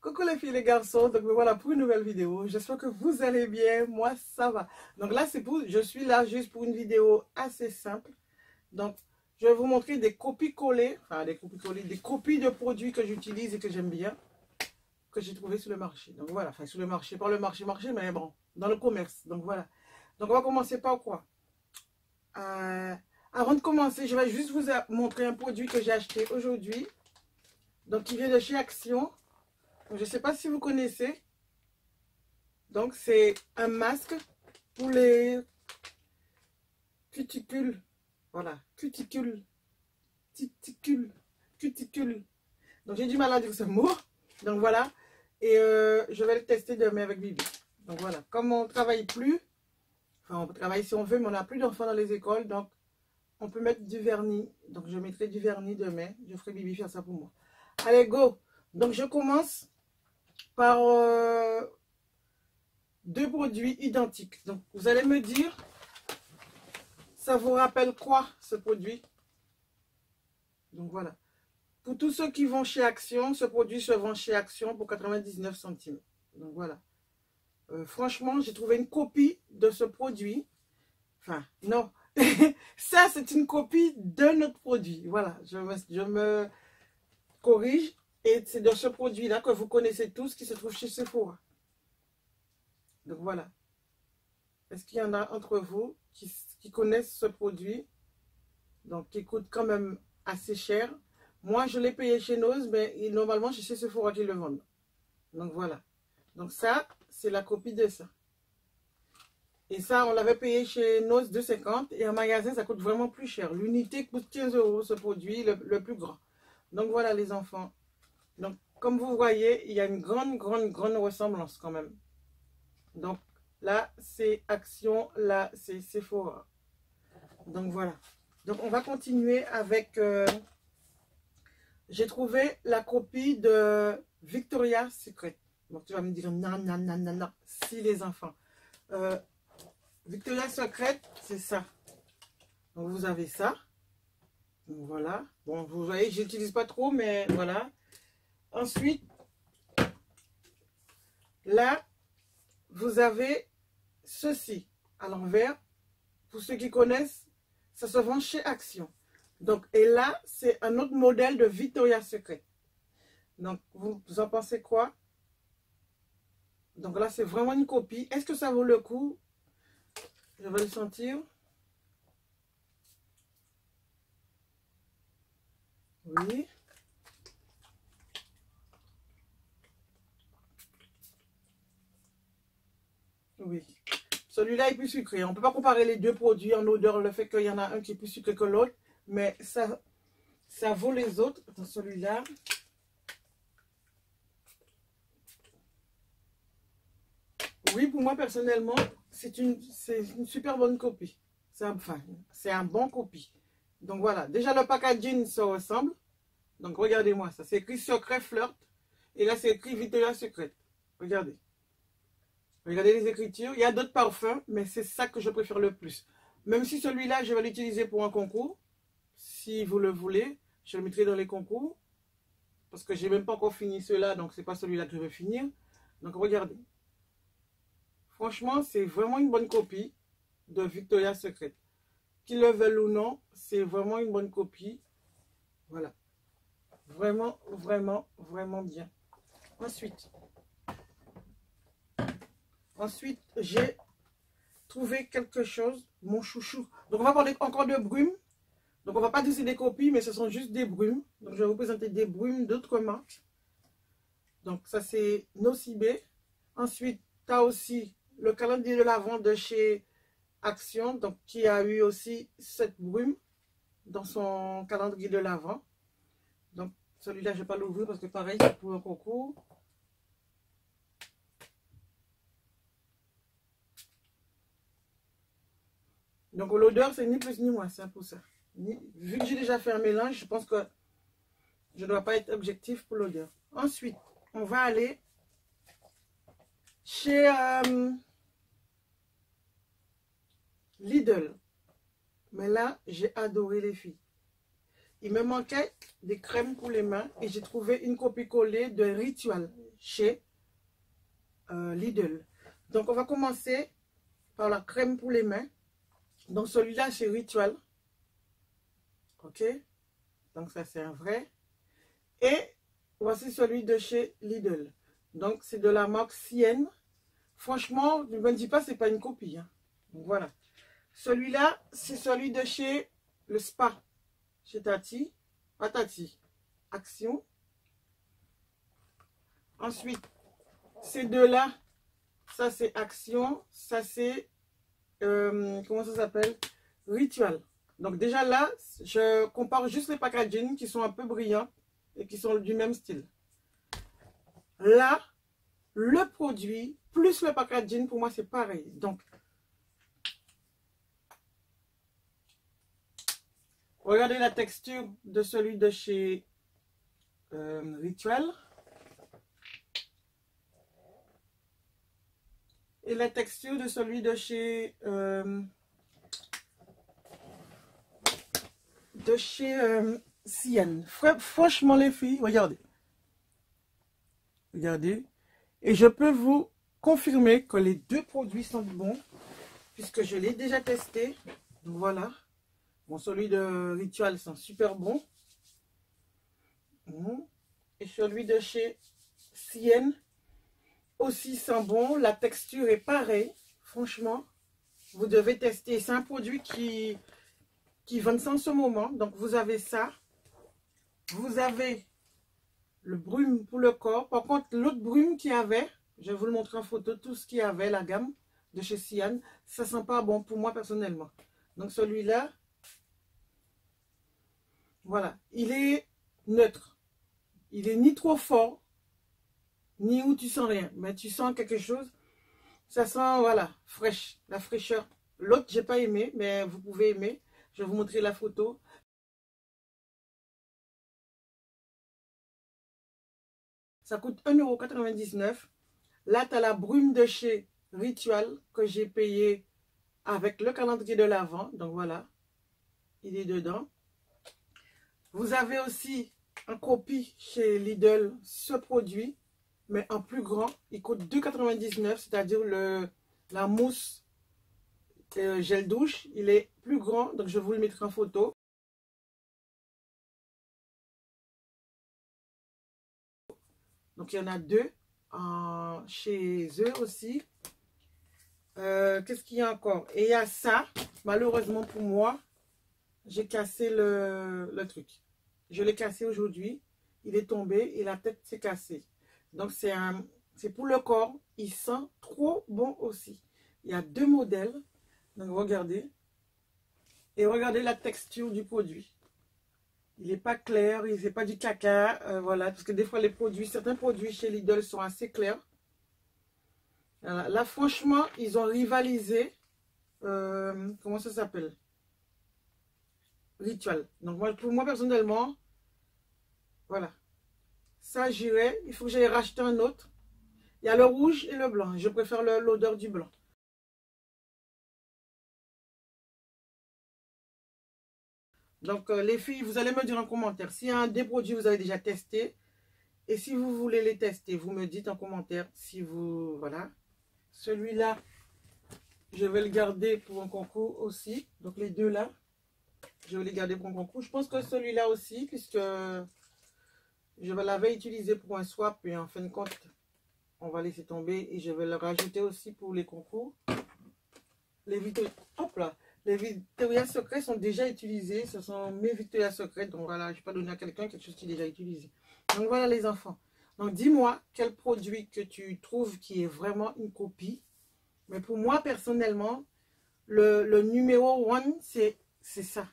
Coucou les filles et les garçons, donc me voilà pour une nouvelle vidéo. J'espère que vous allez bien, moi ça va. Donc là je suis là juste pour une vidéo assez simple. Donc je vais vous montrer des copies collées, enfin des copies collées, des copies de produits que j'utilise et que j'aime bien, que j'ai trouvé sur le marché. Donc voilà, enfin sur le marché, pas le marché, mais bon, dans le commerce. Donc voilà. Donc on va commencer par quoi? Avant de commencer, je vais juste vous montrer un produit que j'ai acheté aujourd'hui. Donc qui vient de chez Action. Je ne sais pas si vous connaissez. Donc, c'est un masque pour les cuticules. Voilà, cuticules. Cuticules. Donc, j'ai du mal à dire ce mot. Donc, voilà. Et je vais le tester demain avec Bibi. Donc, voilà. Comme on ne travaille plus, enfin, on peut travailler si on veut, mais on n'a plus d'enfants dans les écoles. Donc, on peut mettre du vernis. Donc, je mettrai du vernis demain. Je ferai Bibi faire ça pour moi. Allez, go. Donc, je commence par deux produits identiques. Donc, vous allez me dire, ça vous rappelle quoi ce produit? Donc, voilà. Pour tous ceux qui vont chez Action, ce produit se vend chez Action pour 99 centimes. Donc, voilà. Franchement, j'ai trouvé une copie de ce produit. Enfin, non. Ça, c'est une copie de notre produit. Voilà. Je me corrige. Et c'est de ce produit-là que vous connaissez tous qui se trouve chez Sephora. Donc, voilà. Est-ce qu'il y en a entre vous qui connaissent ce produit? Donc, qui coûte quand même assez cher. Moi, je l'ai payé chez Nose, mais normalement, c'est chez Sephora qui le vendent. Donc, voilà. Donc, ça, c'est la copie de ça. Et ça, on l'avait payé chez Nose 2,50 et en magasin, ça coûte vraiment plus cher. L'unité coûte 15 €, ce produit, le plus grand. Donc, voilà, les enfants. Donc, comme vous voyez, il y a une grande ressemblance quand même. Donc, là, c'est Action, là, c'est Sephora. Donc, voilà. Donc, on va continuer avec... j'ai trouvé la copie de Victoria's Secret. Donc, tu vas me dire, non, non, non, non, non. Si, les enfants. Victoria's Secret, c'est ça. Donc, vous avez ça. Donc, voilà. Bon, vous voyez, je n'utilise pas trop, mais voilà. Ensuite, là, vous avez ceci à l'envers. Pour ceux qui connaissent, ça se vend chez Action. Donc, et là, c'est un autre modèle de Victoria's Secret. Donc, vous en pensez quoi? Donc là, c'est vraiment une copie. Est-ce que ça vaut le coup? Je vais le sentir. Oui. Oui. Celui-là est plus sucré. On ne peut pas comparer les deux produits en odeur, le fait qu'il y en a un qui est plus sucré que l'autre. Mais ça vaut les autres. Dans celui-là. Oui, pour moi, personnellement, c'est une super bonne copie. C'est un bon copie. Donc voilà. Déjà, le packaging se ressemble. Donc regardez-moi ça. C'est écrit Secret Flirt. Et là, c'est écrit Victoria's Secret. Regardez. Regardez les écritures. Il y a d'autres parfums, mais c'est ça que je préfère le plus. Même si celui-là, je vais l'utiliser pour un concours. Si vous le voulez, je le mettrai dans les concours. Parce que je n'ai même pas encore fini ceux-là, donc ce n'est pas celui-là que je vais finir. Donc regardez. Franchement, c'est vraiment une bonne copie de Victoria's Secret. Qu'ils le veulent ou non, c'est vraiment une bonne copie. Voilà. Vraiment, vraiment, vraiment bien. Ensuite, j'ai trouvé quelque chose, mon chouchou. Donc, on va parler encore de brumes. Donc, on ne va pas dire c'est des copies, mais ce sont juste des brumes. Donc, je vais vous présenter des brumes d'autres marques. Donc, ça, c'est Nocibé. Ensuite, tu as aussi le calendrier de l'Avent de chez Action, donc qui a eu aussi cette brume dans son calendrier de l'Avent. Donc, celui-là, je ne vais pas l'ouvrir parce que pareil, c'est pour un concours. Donc, l'odeur, c'est ni plus ni moins, c'est pour ça. Vu que j'ai déjà fait un mélange, je pense que je ne dois pas être objectif pour l'odeur. Ensuite, on va aller chez Lidl. Mais là, j'ai adoré les filles. il me manquait des crèmes pour les mains et j'ai trouvé une copie-collée de Ritual chez Lidl. Donc, on va commencer par la crème pour les mains. Donc, celui-là, c'est Ritual. Ok? Donc, ça, c'est un vrai. Et voici celui de chez Lidl. Donc, c'est de la marque Sienne. Franchement, ne me dis pas, c'est pas une copie. Hein. Donc, voilà. Celui-là, c'est celui de chez le Spa. Chez Tati. Pas Tati. Action. Ensuite, ces deux-là, ça c'est Action. Ça c'est, comment ça s'appelle? Ritual. Donc déjà là, je compare juste les packaging qui sont un peu brillants et qui sont du même style. Là, le produit plus le packaging, pour moi, c'est pareil. Donc, regardez la texture de celui de chez Ritual. Et la texture de celui de chez Sienne. Franchement, les filles, regardez. Regardez. Et je peux vous confirmer que les deux produits sont bons, puisque je l'ai déjà testé. Donc voilà. Bon, celui de Ritual sent super bon. Et celui de chez Sienne aussi sent bon. La texture est pareille. Franchement, vous devez tester. C'est un produit qui vend en ce moment. Donc, vous avez ça. Vous avez le brume pour le corps. Par contre, l'autre brume qu'il y avait, je vais vous le montrer en photo, tout ce qu'il y avait, la gamme de chez Sienne, ça sent pas bon pour moi personnellement. Donc, celui-là, voilà, il est neutre. Il est ni trop fort, ni où tu sens rien. Mais tu sens quelque chose. Ça sent, voilà, fraîche, la fraîcheur. L'autre, j'ai pas aimé, mais vous pouvez aimer. Je vais vous montrer la photo. Ça coûte 1,99 €. Là, tu as la brume de chez Ritual que j'ai payé avec le calendrier de l'Avent. Donc voilà, il est dedans. Vous avez aussi en copie chez Lidl ce produit, mais en plus grand. Il coûte 2,99 €, c'est-à-dire la mousse gel douche. Il est plus grand, donc je vous le mettrai en photo. Donc il y en a deux chez eux aussi. Qu'est-ce qu'il y a encore? Et il y a ça. Malheureusement pour moi, j'ai cassé le truc. Je l'ai cassé aujourd'hui. Il est tombé et la tête s'est cassée. Donc c'est pour le corps. Il sent trop bon aussi. Il y a deux modèles. Donc regardez. Et regardez la texture du produit. Il n'est pas clair. Il n'est pas du caca. Voilà. Parce que des fois, certains produits chez Lidl sont assez clairs. Voilà. Là, franchement, ils ont rivalisé. Comment ça s'appelle? Ritual. Donc, pour moi, personnellement, voilà. Ça, j'irai. Il faut que j'aille racheter un autre. Il y a le rouge et le blanc. Je préfère l'odeur du blanc. Donc, les filles, vous allez me dire en commentaire s'il y a un des produits que vous avez déjà testé. Et si vous voulez les tester, vous me dites en commentaire si vous... Voilà. Celui-là, je vais le garder pour un concours aussi. Donc, les deux là, je vais les garder pour un concours. Je pense que celui-là aussi, puisque je l'avais utilisé pour un swap. Et en fin de compte, on va laisser tomber. Et je vais le rajouter aussi pour les concours. Les Victoria's Secret sont déjà utilisés. Ce sont mes Victoria's Secret. Donc voilà, je ne vais pas donner à quelqu'un quelque chose qui est déjà utilisé. Donc voilà les enfants. Donc dis-moi quel produit que tu trouves qui est vraiment une copie. Mais pour moi personnellement, le numéro 1, c'est ça.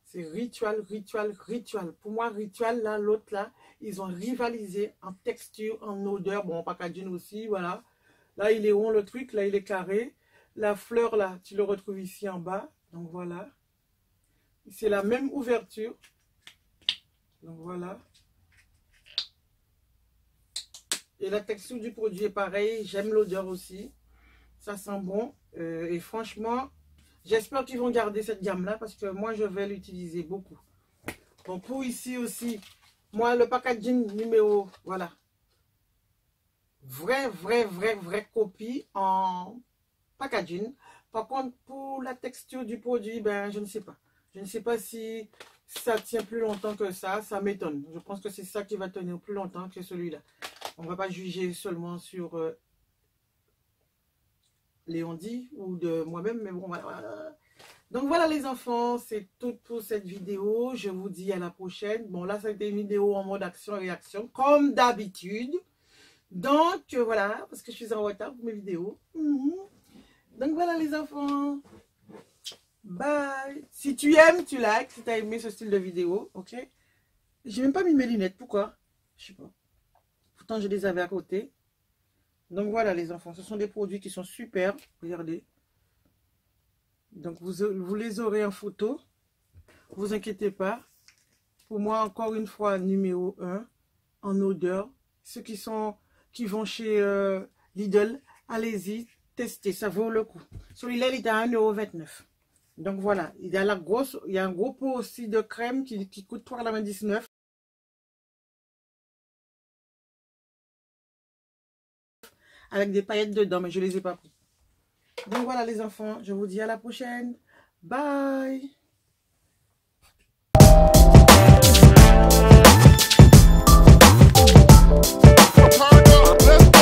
C'est Ritual, Ritual, Ritual. Pour moi, Ritual, là, l'autre là, ils ont rivalisé en texture, en odeur. Bon, en packaging aussi, voilà. Là, il est rond le truc, là, il est carré. La fleur, là, tu le retrouves ici en bas. Donc, voilà. C'est la même ouverture. Donc, voilà. Et la texture du produit est pareil. J'aime l'odeur aussi. Ça sent bon. Et franchement, J'espère qu'ils vont garder cette gamme-là parce que moi, je vais l'utiliser beaucoup. Bon, pour ici aussi, moi, le packaging numéro, voilà. Vraie copie en packaging. Par contre, pour la texture du produit, ben, je ne sais pas. Je ne sais pas si ça tient plus longtemps que ça. Ça m'étonne. Je pense que c'est ça qui va tenir plus longtemps que celui-là. On ne va pas juger seulement sur Léondi ou de moi-même, mais bon, voilà. Donc voilà les enfants, c'est tout pour cette vidéo. Je vous dis à la prochaine. Bon, là, c'était une vidéo en mode action-réaction, comme d'habitude. Donc, voilà, parce que je suis en retard pour mes vidéos. Donc, voilà les enfants. Bye. Si tu aimes, tu likes. Si tu as aimé ce style de vidéo, ok? J'ai même pas mis mes lunettes. Pourquoi? Je sais pas. Pourtant, je les avais à côté. Donc, voilà les enfants. Ce sont des produits qui sont super. Regardez. Donc, vous les aurez en photo. Vous inquiétez pas. Pour moi, encore une fois, numéro 1 en odeur. Ceux qui vont chez Lidl, allez-y, testez, ça vaut le coup. Celui-là, il est à 1,29 €. Donc voilà, il y a un gros pot aussi de crème qui coûte 3,99 € avec des paillettes dedans, mais je ne les ai pas pris. Donc voilà les enfants, je vous dis à la prochaine. Bye. Let's go.